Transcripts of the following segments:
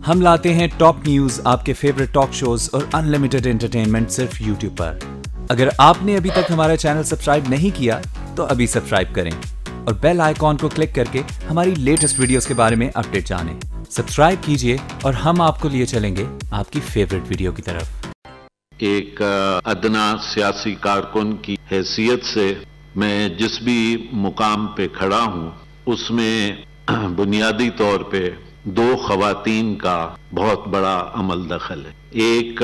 हम लाते हैं top news, आपके फेवरेट टॉक शोज और अनलिमिटेड एंटरटेनमेंट सिर्फ यूट्यूब पर। अगर आपने अभी तक हमारा चैनल सब्सक्राइब नहीं किया तो अभी सब्सक्राइब करें और बेल आइकॉन को क्लिक करके हमारी लेटेस्ट वीडियोस के बारे में अपडेट जानें। सब्सक्राइब कीजिए और हम आपको लिए चलेंगे आपकी फेवरेट वीडियो की तरफ। एक अदना सियासी कारकुन की हैसियत से मैं जिस भी मुकाम पे खड़ा हूँ उसमें बुनियादी तौर पे दो खवातीन का बहुत बड़ा अमल दखल है। एक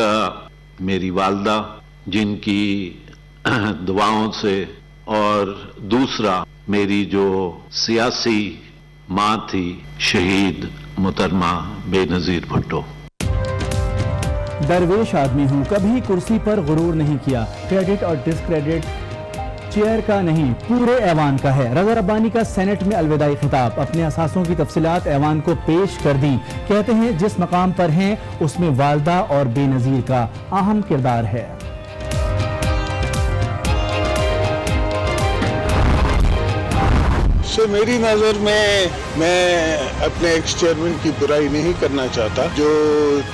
मेरी वालदा जिनकी दुआओं से, और दूसरा मेरी जो सियासी माँ थी शहीद मुहतरमा बेनज़ीर भुट्टो। दरवेश आदमी हूँ, कभी कुर्सी पर गुरूर नहीं किया। क्रेडिट और डिस्क्रेडिट चेयर का नहीं पूरे ऐवान का है। रज़ा रब्बानी का सेनेट में अलविदाई खिताब, अपने असासों की तफसीलात ऐवान को पेश कर दी। कहते हैं जिस मकाम पर हैं उसमें वालदा और बेनज़ीर का अहम किरदार है। मेरी नज़र में मैं अपने एक्स चेयरमैन की बुराई नहीं करना चाहता। जो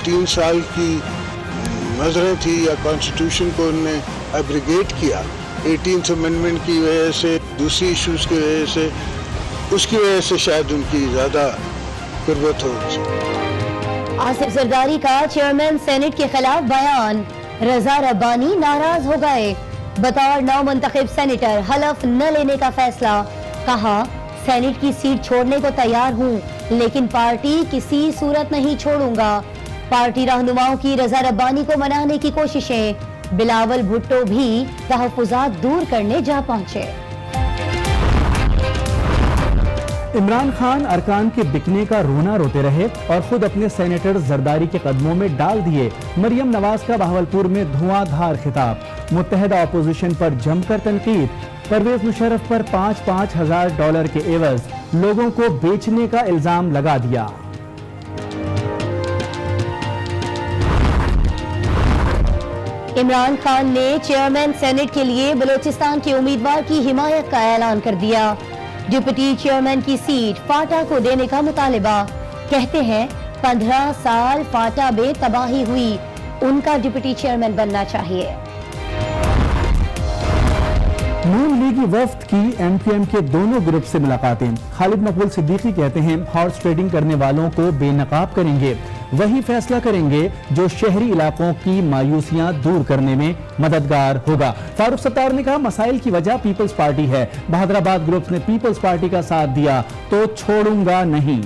3 साल की नजरें थी या कॉन्स्टिट्यूशन को उन्होंने एब्रिगेट किया 18th अमेंडमेंट की वजह से, दूसरी इश्यूज की वजह से, उसकी वजह से शायद उनकी ज़्यादा कुर्बत हो। आसिफ जरदारी का चेयरमैन सेनेट के खिलाफ बयान, रज़ा रब्बानी नाराज हो गए। बतौर नौ मुंतखब सेनेटर हलफ न लेने का फैसला, कहा सेनेट की सीट छोड़ने को तैयार हूँ लेकिन पार्टी किसी सूरत नहीं छोड़ूंगा। पार्टी रहनुमाओं की रज़ा रब्बानी को मनाने की कोशिशें, बिलावल भुट्टो भी तहफ़्फ़ुज़ात दूर करने जा पहुंचे। इमरान खान अरकान के बिकने का रोना रोते रहे और खुद अपने सेनेटर जरदारी के कदमों में डाल दिए। मरियम नवाज का बहावलपुर में धुआंधार खिताब, मुत्तहिदा अपोजिशन पर जमकर तनकीद। परवेज मुशर्रफ पर $5,000 के एवज लोगों को बेचने का इल्जाम लगा दिया। इमरान खान ने चेयरमैन सेनेट के लिए बलोचिस्तान के उम्मीदवार की हिमायत का ऐलान कर दिया। डिप्टी चेयरमैन की सीट फाटा को देने का मुतालिबा। कहते हैं 15 साल फाटा में तबाही हुई, उनका डिप्टी चेयरमैन बनना चाहिए। नून लीगी वफ्द की MPM के दोनों ग्रुप से मुलाकातें। खालिद मकबूल सिद्दीकी कहते हैं हॉर्स ट्रेडिंग करने वालों को बेनकाब करेंगे, वही फैसला करेंगे जो शहरी इलाकों की मायूसियां दूर करने में मददगार होगा। फारूक सत्तार ने कहा मसाइल की वजह पीपल्स पार्टी है। बहादुराबाद ग्रुप ने पीपल्स पार्टी का साथ दिया तो छोड़ूंगा नहीं।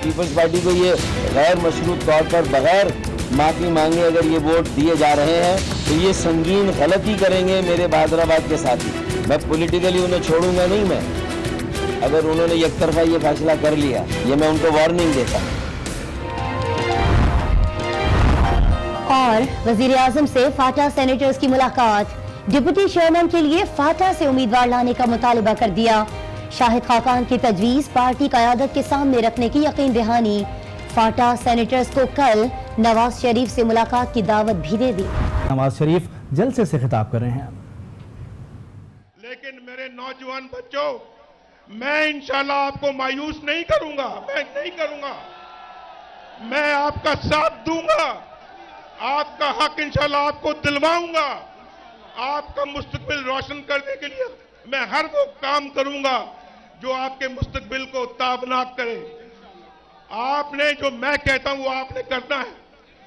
पीपल्स पार्टी को ये गैर मशरूत तौर पर बगैर माफी मांगे अगर ये वोट दिए जा रहे हैं तो ये संगीन गलती करेंगे मेरे बहादुराबाद के साथी। मैं पॉलिटिकली उन्हें छोड़ूंगा नहीं। मैं अगर उन्होंने एक तरफा ये फैसला कर लिया, ये मैं उनको वार्निंग देता। और वजीर आजम से फाटा सेनेटर्स की मुलाकात, डिप्टी चेयरमैन के लिए फाटा से उम्मीदवार लाने का मुतालिबा कर दिया। शाहिद खाकान की तजवीज पार्टी क़यादत के सामने रखने की यकीन दहानी। फाटा सेनेटर्स को कल नवाज शरीफ से मुलाकात की दावत भी दे दी। नवाज शरीफ जलसे से खिताब कर रहे हैं। लेकिन मेरे नौजवान बच्चों, मैं इंशाल्लाह आपको मायूस नहीं करूंगा। मैं नहीं करूंगा, मैं आपका साथ दूंगा। आपका हक इंशाल्लाह आपको दिलवाऊंगा। आपका मुस्तकबिल रोशन करने के लिए मैं हर वो काम करूंगा जो आपके मुस्तकबिल को ताबनाक करे। आपने जो मैं कहता हूं वो आपने करना है।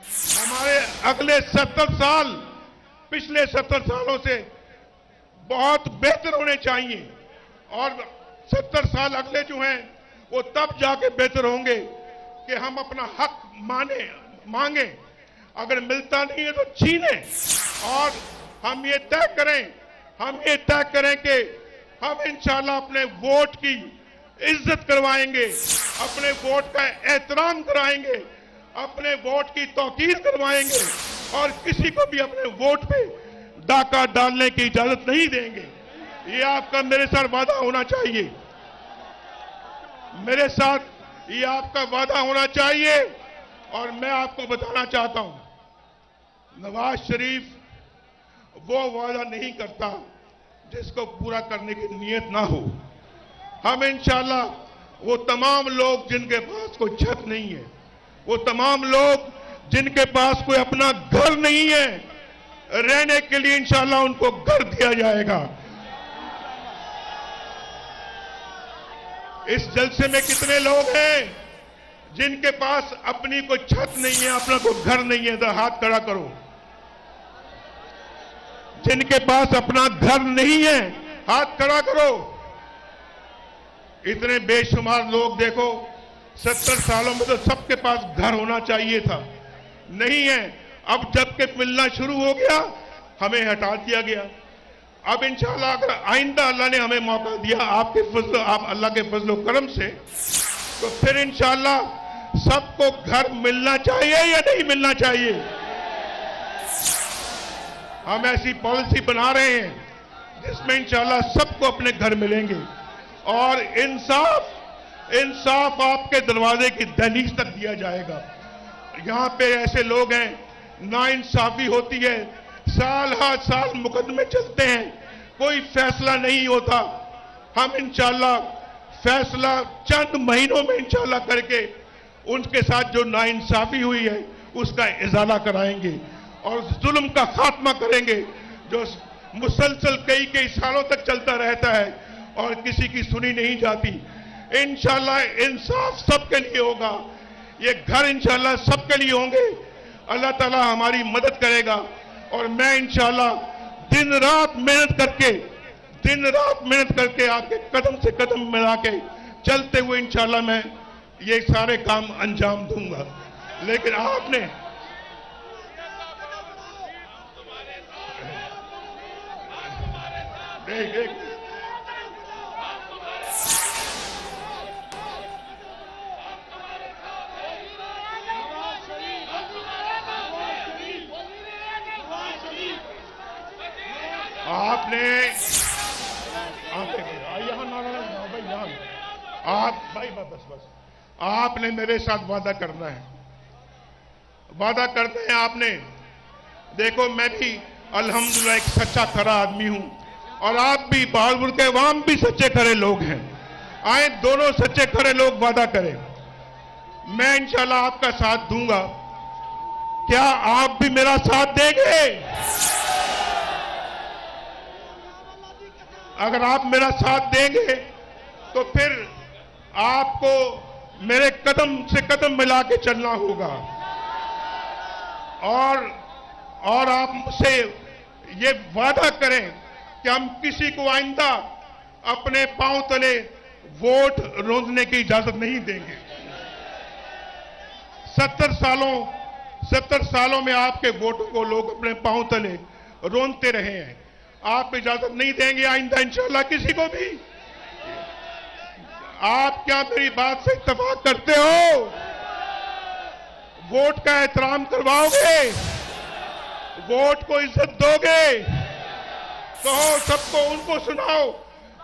हमारे अगले 70 साल पिछले 70 सालों से बहुत बेहतर होने चाहिए और 70 साल अगले जो हैं वो तब जाके बेहतर होंगे कि हम अपना हक मांगे, अगर मिलता नहीं है तो छीने, और हम ये तय करें कि हम इंशाल्लाह अपने वोट की इज्जत करवाएंगे, अपने वोट का एहतराम कराएंगे, अपने वोट की तौकीर करवाएंगे और किसी को भी अपने वोट पे डाका डालने की इजाजत नहीं देंगे। ये आपका मेरे साथ वादा होना चाहिए। मेरे साथ ये आपका वादा होना चाहिए। और मैं आपको बताना चाहता हूं, नवाज शरीफ वो वादा नहीं करता जिसको पूरा करने की नीयत ना हो। हम इंशाल्लाह वो तमाम लोग जिनके पास कोई छत नहीं है, वो तमाम लोग जिनके पास कोई अपना घर नहीं है, रहने के लिए इंशाल्लाह उनको घर दिया जाएगा। इस जलसे में कितने लोग हैं जिनके पास अपनी कोई छत नहीं है, अपना कोई घर नहीं है? तो हाथ खड़ा करो। जिनके पास अपना घर नहीं है हाथ खड़ा करो। इतने बेशुमार लोग देखो, 70 सालों में तो सबके पास घर होना चाहिए था, नहीं है। अब जबकि मिलना शुरू हो गया हमें हटा दिया गया। अब इंशाल्लाह अगर आइंदा अल्लाह ने हमें मौका दिया आपके फजल, आप अल्लाह के फजल करम से, तो फिर इंशाल्लाह सबको घर मिलना चाहिए या नहीं मिलना चाहिए? हम ऐसी पॉलिसी बना रहे हैं जिसमें इंशाल्लाह सबको अपने घर मिलेंगे और इंसाफ आपके दरवाजे की दहलीज तक दिया जाएगा। यहां पे ऐसे लोग हैं, नाइंसाफी होती है, साल हर साल मुकदमे चलते हैं, कोई फैसला नहीं होता। हम इंशाल्लाह फैसला चंद महीनों में इंशाल्लाह करके उनके साथ जो नाइंसाफी हुई है उसका इजाला कराएंगे और जुल्म का खात्मा करेंगे जो मुसलसल कई सालों तक चलता रहता है और किसी की सुनी नहीं जाती। इंशाल्लाह इंसाफ सबके लिए होगा, ये घर इंशाल्लाह सबके लिए होंगे। अल्लाह ताला हमारी मदद करेगा और मैं इंशाल्लाह दिन रात मेहनत करके आपके कदम से कदम मिला के चलते हुए इंशाल्लाह मैं ये सारे काम अंजाम दूंगा। लेकिन आपने देख आपने बस आपने मेरे साथ वादा करना है, आपने। देखो मैं भी अल्हम्दुलिल्लाह एक सच्चा खरा आदमी हूं और आप भी बहादुर के अवाम भी सच्चे खरे लोग हैं। आए दोनों सच्चे खरे लोग वादा करें, मैं इंशाल्लाह आपका साथ दूंगा। क्या आप भी मेरा साथ देंगे? अगर आप मेरा साथ देंगे तो फिर आपको मेरे कदम से कदम मिला के चलना होगा और आप मुझसे ये वादा करें कि हम किसी को आइंदा अपने पांव तले वोट रोंदने की इजाजत नहीं देंगे। 70 सालों में आपके वोटों को लोग अपने पांव तले रोंदते रहे हैं, आप इजाजत नहीं देंगे आइंदा इंशाल्लाह किसी को भी। आप क्या मेरी बात से इत्तेफाक करते हो? वोट का एहतराम करवाओगे, वोट को इज्जत दोगे? कहो सबको,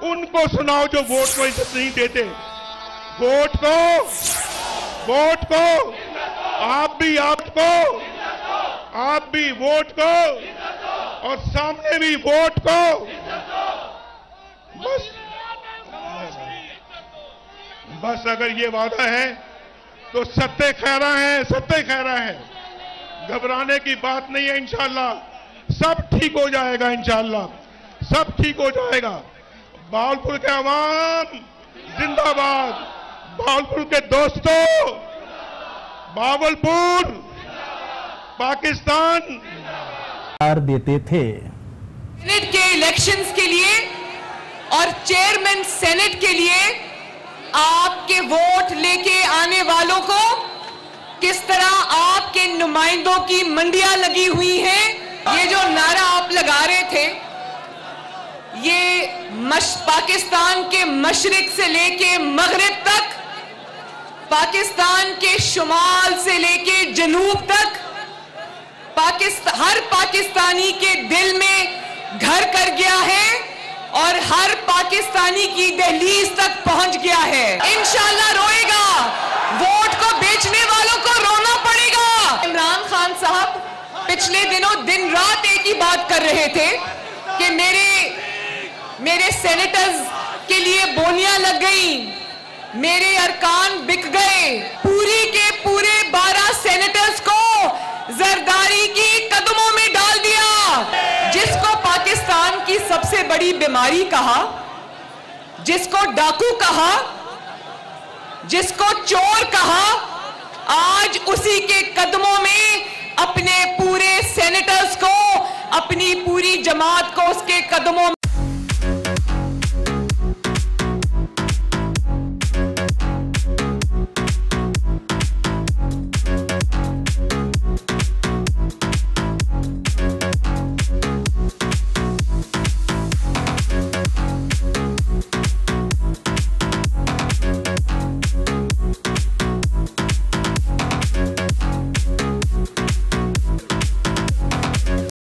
उनको सुनाओ जो वोट को इज्जत नहीं देते। वोट को आप भी वोट को और सामने भी वोट को। बस अगर ये वादा है तो सत्ते खैरा है, घबराने की बात नहीं है। इंशाल्लाह सब ठीक हो जाएगा, इंशाल्लाह सब ठीक हो जाएगा। भावलपुर के अवाम जिंदाबाद, भावलपुर के दोस्तों, भावलपुर पाकिस्तान देते थे। सेनेट के इलेक्शंस के लिए और चेयरमैन सेनेट के लिए आपके वोट लेके आने वालों को किस तरह आपके नुमाइंदों की मंडियां लगी हुई हैं। ये जो नारा आप लगा रहे थे, ये पाकिस्तान के मशरिक से लेके मगरिब तक, पाकिस्तान के शुमाल से लेके जनूब तक, हर पाकिस्तानी के दिल में घर कर गया है और हर पाकिस्तानी की दहलीज तक पहुंच गया है। इंशाल्लाह रोएगा, वोट को बेचने वालों को रोना पड़ेगा। इमरान खान साहब पिछले दिनों दिन रात एक ही बात कर रहे थे कि मेरे सेनेटर्स के लिए बोनियां लग गई, मेरे अरकान बिक गए। पूरी के पूरे 12 सेनेटर्स को जरदारी की कदमों में डाल दिया। जिसको पाकिस्तान की सबसे बड़ी बीमारी कहा, जिसको डाकू कहा, जिसको चोर कहा, आज उसी के कदमों में अपने पूरे सेनेटर्स को, अपनी पूरी जमात को उसके कदमों